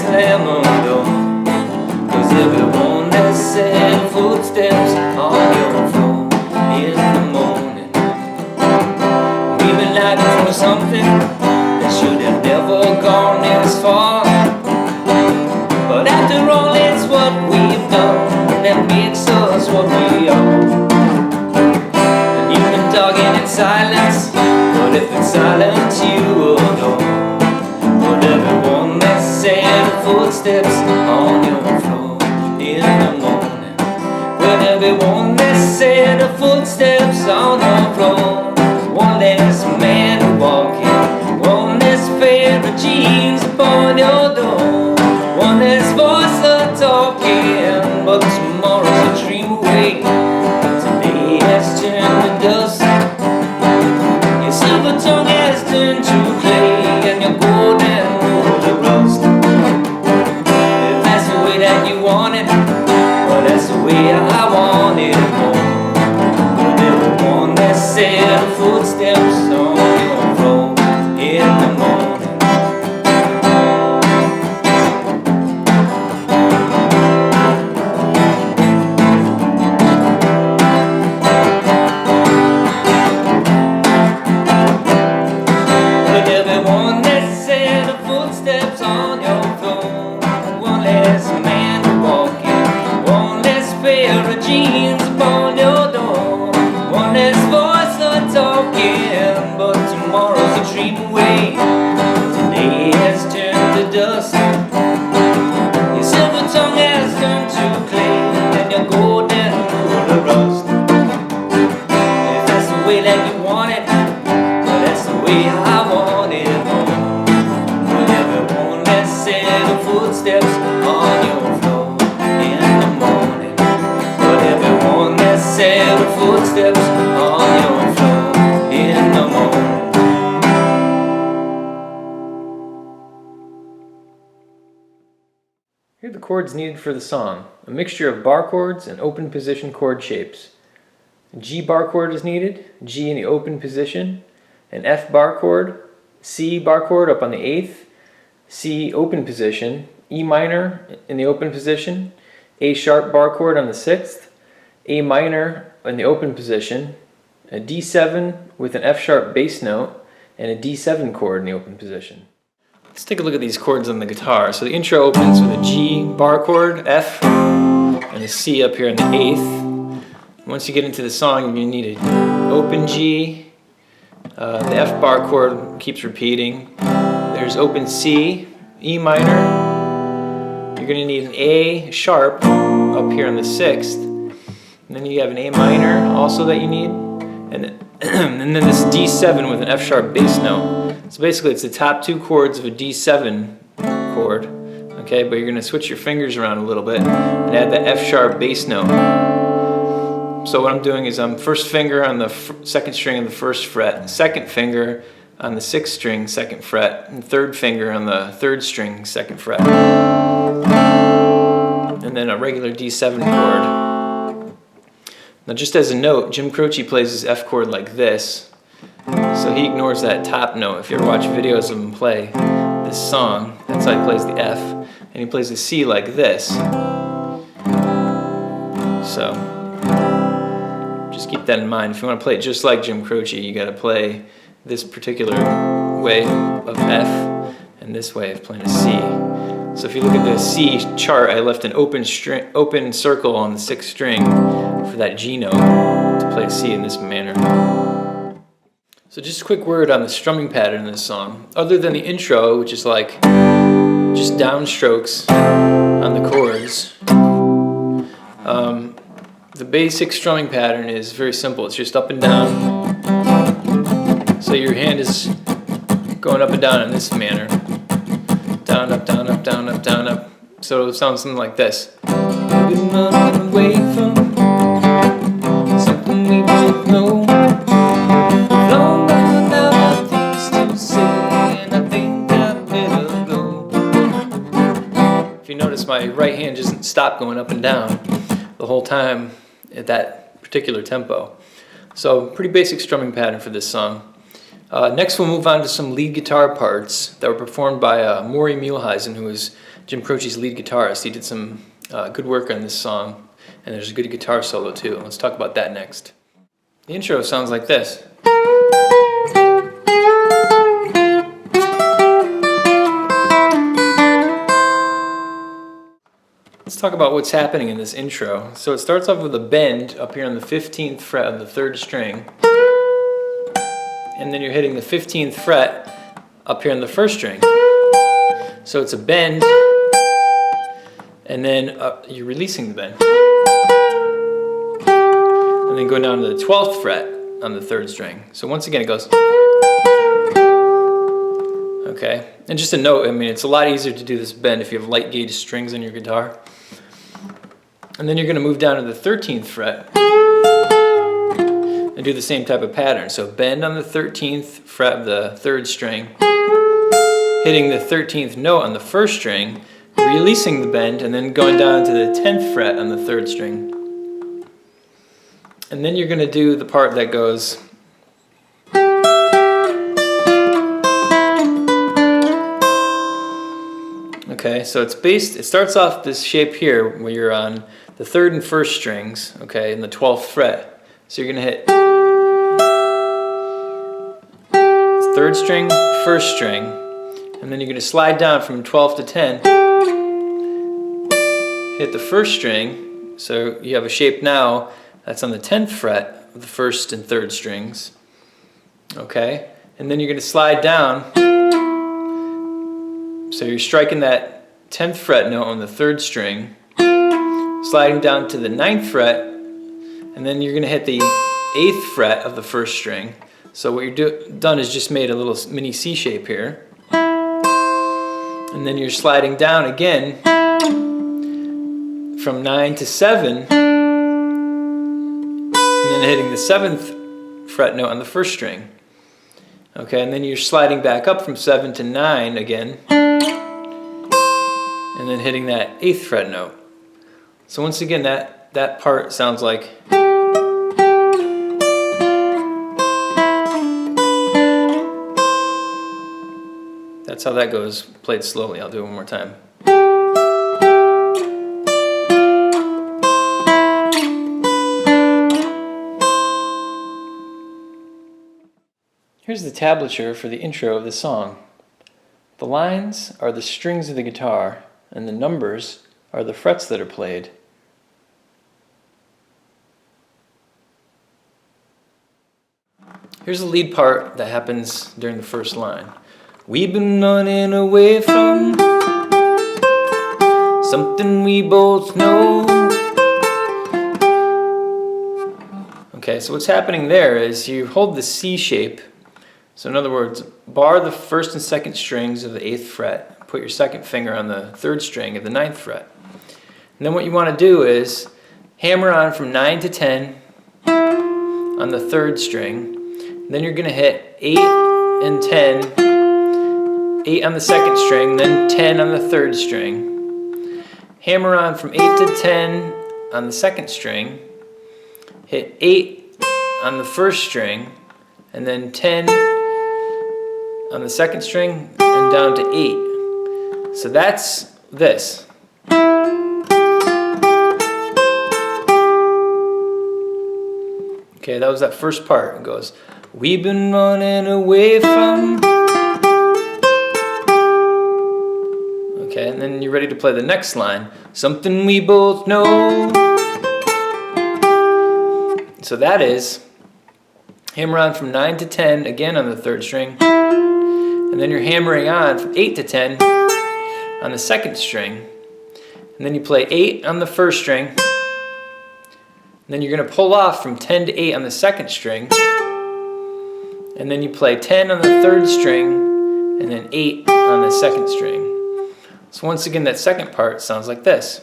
slam on the door. 'Cause everyone that said footsteps on your floor in the morning. We've been hiding from something that should have never gone this far. But after all, it's what we've done that makes us what we are. And you've been talking in silence, but if it's silence you adore. But everyone that said footsteps on your floor in the morning. But everyone that said footsteps on your floor. One less man walking, one less pair of jeans upon your door. One less voice a-talking, but tomorrow's a dream away. Today has turned to dust. Your silver tongue has turned to clay, and your golden rule to rust. If that's the way that you want it, well, that's the way I want it more. But everyone that said footsteps on your floor in the morning. Here are the chords needed for the song. A mixture of bar chords and open position chord shapes. A G bar chord is needed, G in the open position, an F bar chord, C bar chord up on the 8th, C open position, E minor in the open position, A sharp bar chord on the 6th, A minor in the open position, a D7 with an F sharp bass note, and a D7 chord in the open position. Let's take a look at these chords on the guitar. So the intro opens with a G bar chord, F, and a C up here in the 8th. Once you get into the song, you're going to need an open G. The F bar chord keeps repeating. There's open C, E minor. You're going to need an A sharp up here on the 6th. And then you have an A minor also that you need. And then this D7 with an F sharp bass note. So basically it's the top two chords of a D7 chord, okay, but you're going to switch your fingers around a little bit and add the F sharp bass note. So what I'm doing is I'm first finger on the second string of the first fret, second finger on the 6th string, 2nd fret, and third finger on the 3rd string, 2nd fret. And then a regular D7 chord. Now just as a note, Jim Croce plays his F chord like this. So he ignores that top note. If you ever watch videos of him play this song, that's how he plays the F. And he plays the C like this. So just keep that in mind. If you want to play it just like Jim Croce, you got to play this particular way of F and this way of playing a C. So if you look at the C chart, I left an open circle on the 6th string for that G note to play C in this manner. So just a quick word on the strumming pattern in this song. Other than the intro, which is like just downstrokes on the chords, the basic strumming pattern is very simple. It's just up and down. So your hand is going up and down in this manner. Down, up, down, up, down, up, down, up. So it sounds something like this. We've been running away from something we both know. Long gone now, things to say, and I think I better go. If you notice, my right hand doesn't stop going up and down the whole time at that particular tempo. So pretty basic strumming pattern for this song. Next we'll move on to some lead guitar parts that were performed by Maury Muehlhausen, who is Jim Croce's lead guitarist. He did some good work on this song, and there's a good guitar solo too. Let's talk about that next. The intro sounds like this. Let's talk about what's happening in this intro. So it starts off with a bend up here on the 15th fret of the 3rd string, and then you're hitting the 15th fret up here on the 1st string. So it's a bend, and then you're releasing the bend, and then going down to the 12th fret on the 3rd string. So once again it goes. Okay, and just a note, I mean, it's a lot easier to do this bend if you have light gauge strings on your guitar. And then you're going to move down to the 13th fret and do the same type of pattern. So bend on the 13th fret of the 3rd string, hitting the 13th note on the 1st string, releasing the bend, and then going down to the 10th fret on the 3rd string. And then you're going to do the part that goes. Okay, so it starts off this shape here where you're on the 3rd and 1st strings, okay, and the 12th fret. So you're going to hit 3rd string, 1st string, and then you're going to slide down from 12 to 10, hit the 1st string, so you have a shape now that's on the 10th fret of the 1st and 3rd strings, okay, and then you're going to slide down. So you're striking that 10th fret note on the 3rd string, sliding down to the 9th fret, and then you're going to hit the 8th fret of the 1st string. So what you're done is just made a little mini C shape here. And then you're sliding down again from 9 to 7, and then hitting the 7th fret note on the 1st string. Okay, and then you're sliding back up from 7 to 9 again, and then hitting that 8th fret note. So once again, that part sounds like. That's how that goes, played slowly. I'll do it one more time. Here's the tablature for the intro of the song. The lines are the strings of the guitar, and the numbers are the frets that are played. Here's the lead part that happens during the first line. We've been running away from something we both know. Okay, so what's happening there is you hold the C shape. So in other words, bar the 1st and 2nd strings of the 8th fret. Put your 2nd finger on the 3rd string of the 9th fret. And then what you want to do is hammer on from 9 to 10 on the 3rd string. Then you're going to hit 8 and 10, 8 on the 2nd string, then 10 on the 3rd string. Hammer on from 8 to 10 on the 2nd string, hit 8 on the 1st string, and then 10 on the 2nd string, and down to 8. So that's this. Okay, that was that first part. It goes, we've been running away from. Okay, and then you're ready to play the next line. Something we both know. So that is hammer on from 9 to 10, again on the 3rd string. And then you're hammering on from 8 to 10 on the 2nd string. And then you play 8 on the 1st string. And then you're going to pull off from 10 to 8 on the 2nd string. And then you play 10 on the 3rd string, and then 8 on the 2nd string. So once again, that second part sounds like this.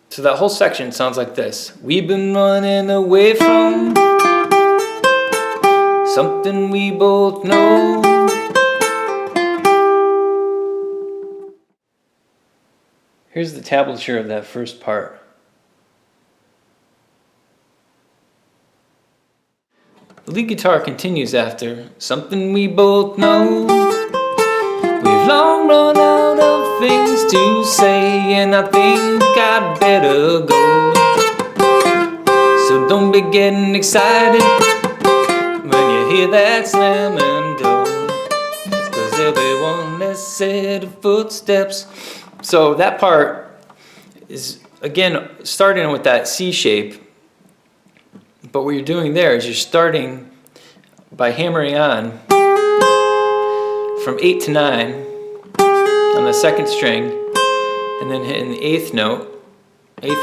So that whole section sounds like this. We've been running away from something we both know. Here's the tablature of that first part. The lead guitar continues after something we both know. We've long run out of things to say, and I think I'd better go. So don't be getting excited when you hear that slamming door, 'cause there'll be one less set of footsteps. So that part is, again, starting with that C shape. But what you're doing there is you're starting by hammering on from 8 to 9 on the second string, and then hitting the 8th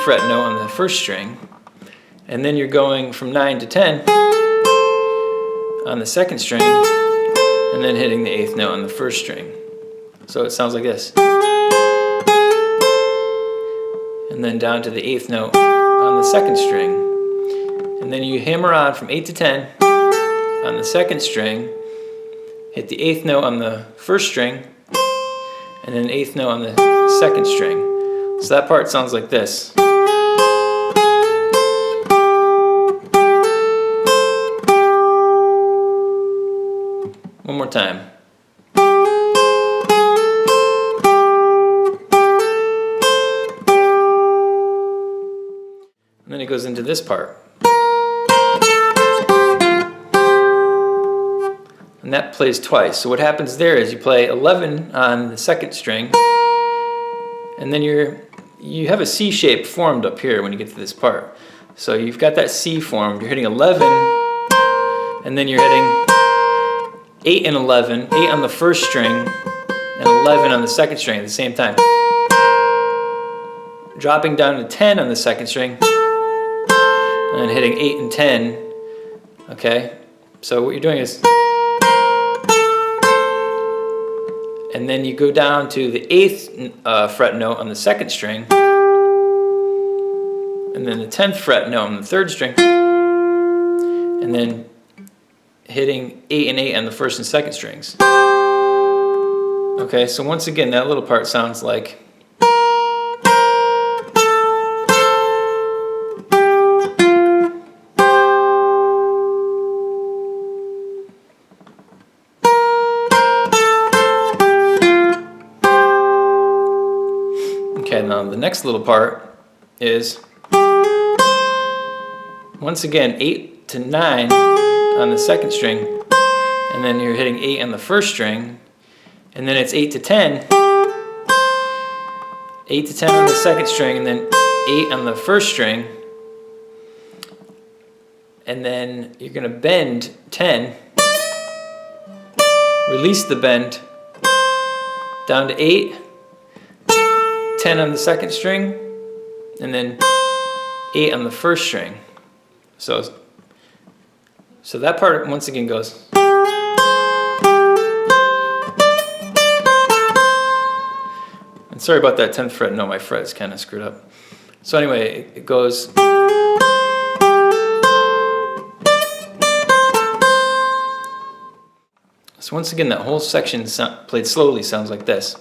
fret note on the first string, and then you're going from 9 to 10 on the second string, and then hitting the 8th note on the first string. So it sounds like this. And then down to the 8th note on the second string. And then you hammer on from 8 to 10 on the second string, hit the 8th note on the first string, and then 8th note on the second string. So that part sounds like this. One more time. And then it goes into this part. And that plays twice. So what happens there is you play 11 on the second string, and then you have a C shape formed up here when you get to this part. So you've got that C formed, you're hitting 11, and then you're hitting 8 and 11, 8 on the first string, and 11 on the second string at the same time. Dropping down to 10 on the second string, and then hitting 8 and 10, okay? So what you're doing is, and then you go down to the 8th fret note on the second string, and then the 10th fret note on the third string, and then hitting 8 and 8 on the first and second strings. Okay, so once again, that little part sounds like. Okay, now the next little part is, once again, 8 to 9 on the second string, and then you're hitting 8 on the first string, and then it's 8 to 10, 8 to 10 on the second string, and then 8 on the first string, and then you're going to bend 10, release the bend, down to 8, 10 on the second string, and then 8 on the first string. So that part once again goes. And sorry about that 10th fret, no, my fret is kind of screwed up. So anyway, it goes. So once again, that whole section played slowly sounds like this.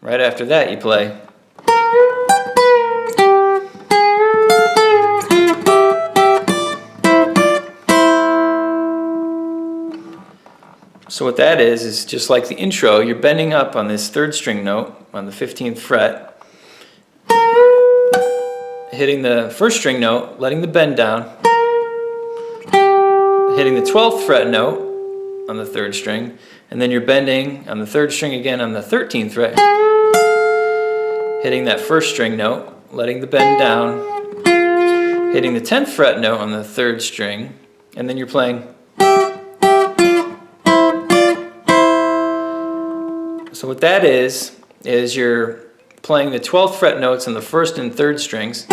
Right after that, you play. So what that is just like the intro, you're bending up on this third string note on the 15th fret, hitting the first string note, letting the bend down, hitting the 12th fret note on the third string, and then you're bending on the third string again on the 13th fret, hitting that first string note, letting the bend down, hitting the 10th fret note on the third string, and then you're playing. So what that is you're playing the 12th fret notes on the first and third strings.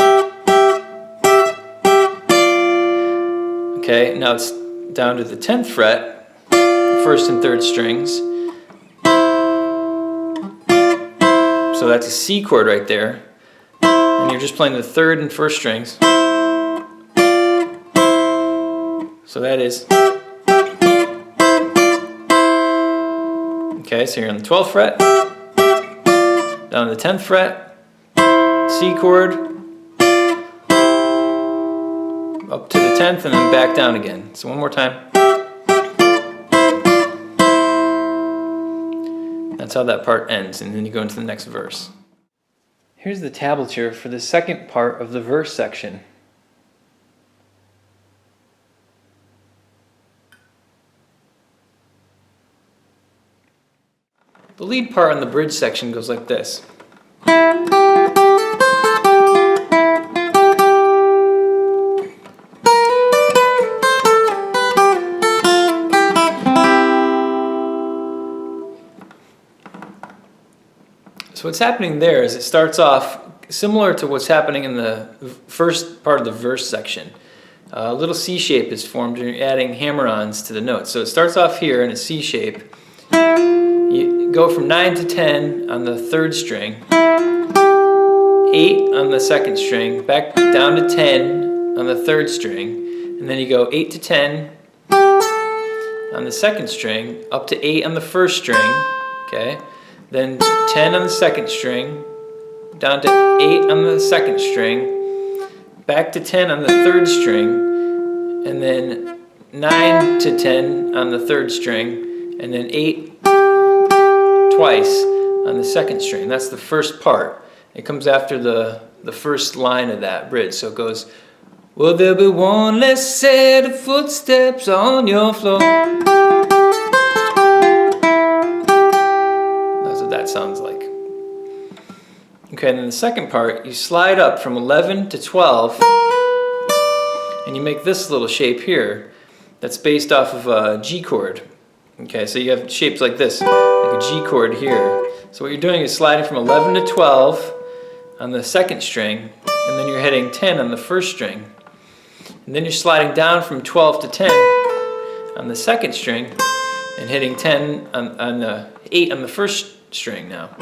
Okay, now it's down to the 10th fret, first and third strings. So that's a C chord right there. And and you're just playing the third and first strings. So that is. Okay, so you're on the 12th fret, down to the 10th fret, C chord, up to the 10th, and then back down again. So one more time. That's how that part ends, and then you go into the next verse. Here's the tablature for the second part of the verse section. The lead part on the bridge section goes like this. So what's happening there is it starts off similar to what's happening in the first part of the verse section. A little C shape is formed and you're adding hammer-ons to the notes. So it starts off here in a C shape. You go from 9 to 10 on the third string, 8 on the second string, back down to 10 on the third string, and then you go 8 to 10 on the second string, up to 8 on the first string, okay? Then 10 on the second string, down to 8 on the second string, back to 10 on the third string, and then 9 to 10 on the third string, and then 8 twice on the second string. That's the first part. It comes after the first line of that bridge. So it goes, will there be one less set of footsteps on your floor? That's what that sounds like. Okay, and then the second part, you slide up from 11 to 12, and you make this little shape here that's based off of a G chord. Okay, so you have shapes like this, like a G chord here. So what you're doing is sliding from 11 to 12 on the second string, and then you're hitting 10 on the first string. And then you're sliding down from 12 to 10 on the second string, and hitting 10 on the 8 on the first string now.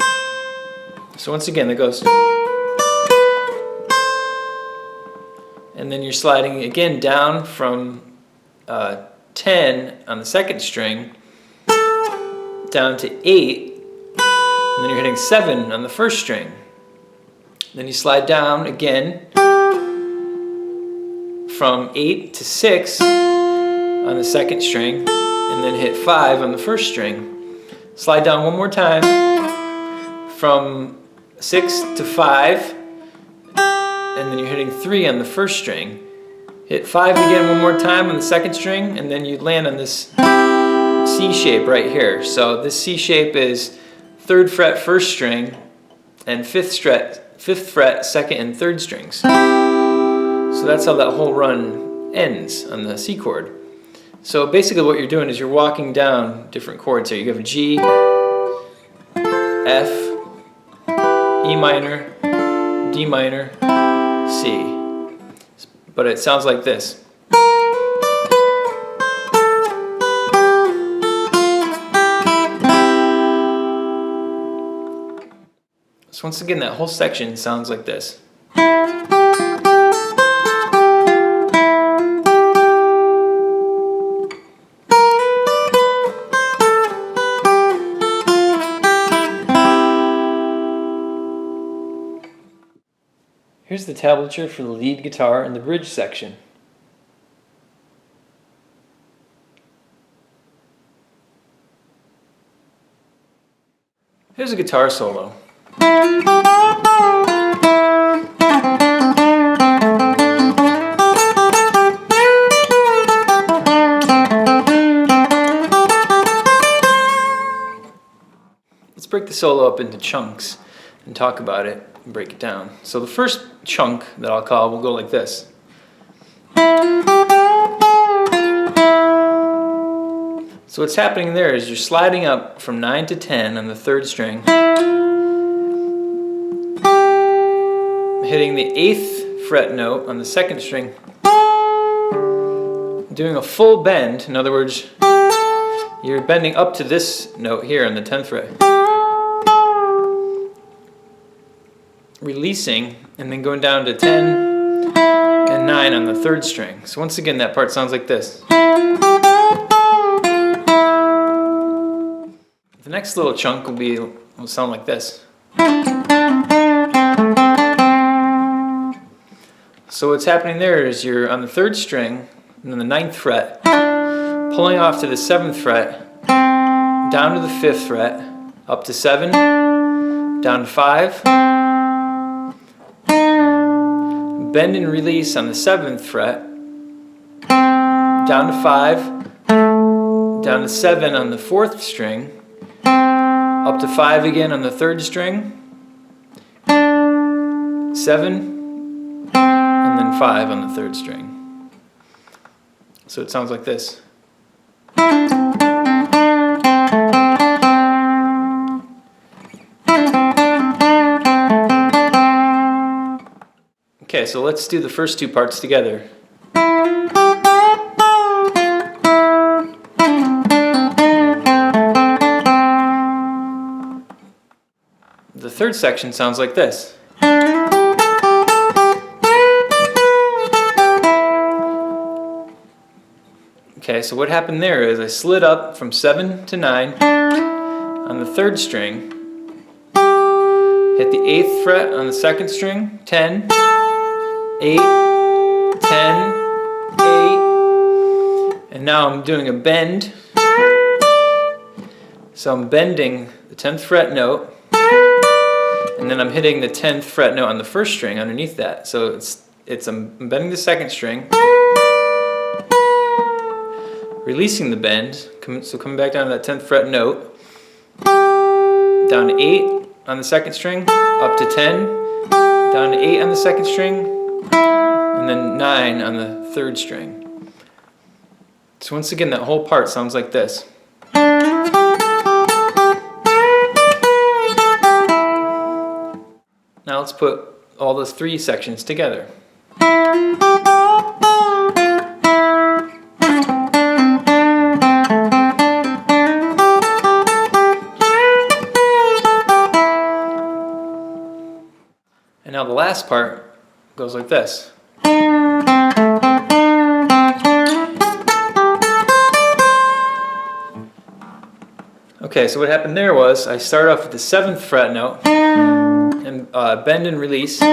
So once again, that goes. And then you're sliding again down from 10 on the second string, down to 8, and then you're hitting 7 on the first string. Then you slide down again from 8 to 6 on the second string, and then hit 5 on the first string. Slide down one more time from 6 to 5, and then you're hitting 3 on the first string. Hit 5 again one more time on the second string, and then you land on this C shape right here. So this C shape is 3rd fret first string and 5th fret second and third strings. So that's how that whole run ends on the C chord. So basically what you're doing is you're walking down different chords here. You have a G, F, E minor, D minor, C. But it sounds like this. So once again, that whole section sounds like this. Here's the tablature for the lead guitar and the bridge section. Here's a guitar solo. Let's break the solo up into chunks and talk about it and break it down. So the first chunk that I'll call will go like this. So what's happening there is you're sliding up from 9 to 10 on the third string, hitting the 8th fret note on the second string, doing a full bend. In other words, you're bending up to this note here on the 10th fret, releasing and then going down to 10 and 9 on the third string. So once again, that part sounds like this. The next little chunk will sound like this. So what's happening there is you're on the third string and then the 9th fret, pulling off to the 7th fret, down to the 5th fret, up to 7, down to 5, bend and release on the 7th fret, down to 5, down to 7 on the 4th string, up to 5 again on the 3rd string, 7, and then 5 on the 3rd string. So it sounds like this. Okay, so let's do the first two parts together. The third section sounds like this. Okay, so what happened there is I slid up from 7 to 9 on the 3rd string, hit the 8th fret on the 2nd string, 10, 8, 10, 8, and now I'm doing a bend. So I'm bending the 10th fret note, and then I'm hitting the 10th fret note on the 1st string underneath that. So I'm bending the 2nd string, releasing the bend, so coming back down to that 10th fret note, down to 8 on the 2nd string, up to 10, down to 8 on the 2nd string, and then 9 on the 3rd string. So once again, that whole part sounds like this. Now let's put all those 3 sections together. And now the last part goes like this. Okay, so what happened there was I started off with the 7th fret note and bend and release of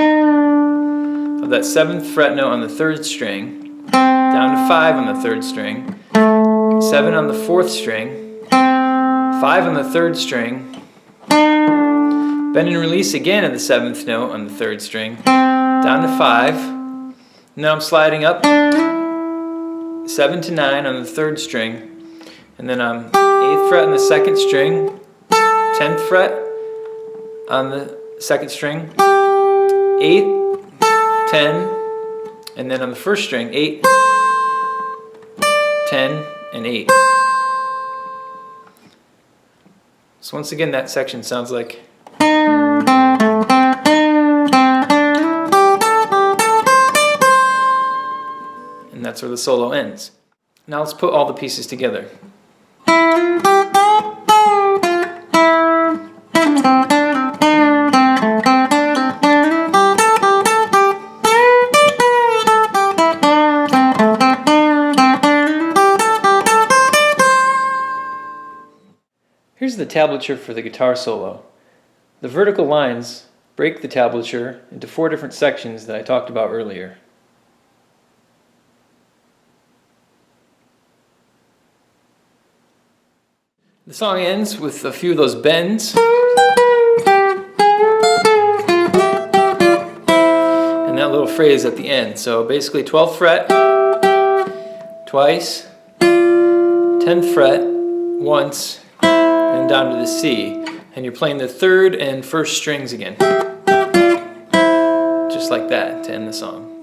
that 7th fret note on the 3rd string, down to 5 on the 3rd string, 7 on the 4th string, 5 on the 3rd string, bend and release again of the 7th note on the 3rd string, down to 5. Now I'm sliding up 7 to 9 on the 3rd string, and then I'm 8th fret on the 2nd string, 10th fret on the 2nd string, 8, 10, and then on the 1st string, 8, 10, and 8. So once again, that section sounds like. And that's where the solo ends. Now let's put all the pieces together. Here's the tablature for the guitar solo. The vertical lines break the tablature into 4 different sections that I talked about earlier. The song ends with a few of those bends and that little phrase at the end. So basically 12th fret twice, 10th fret once, and down to the C. And you're playing the 3rd and 1st strings again. Just like that to end the song.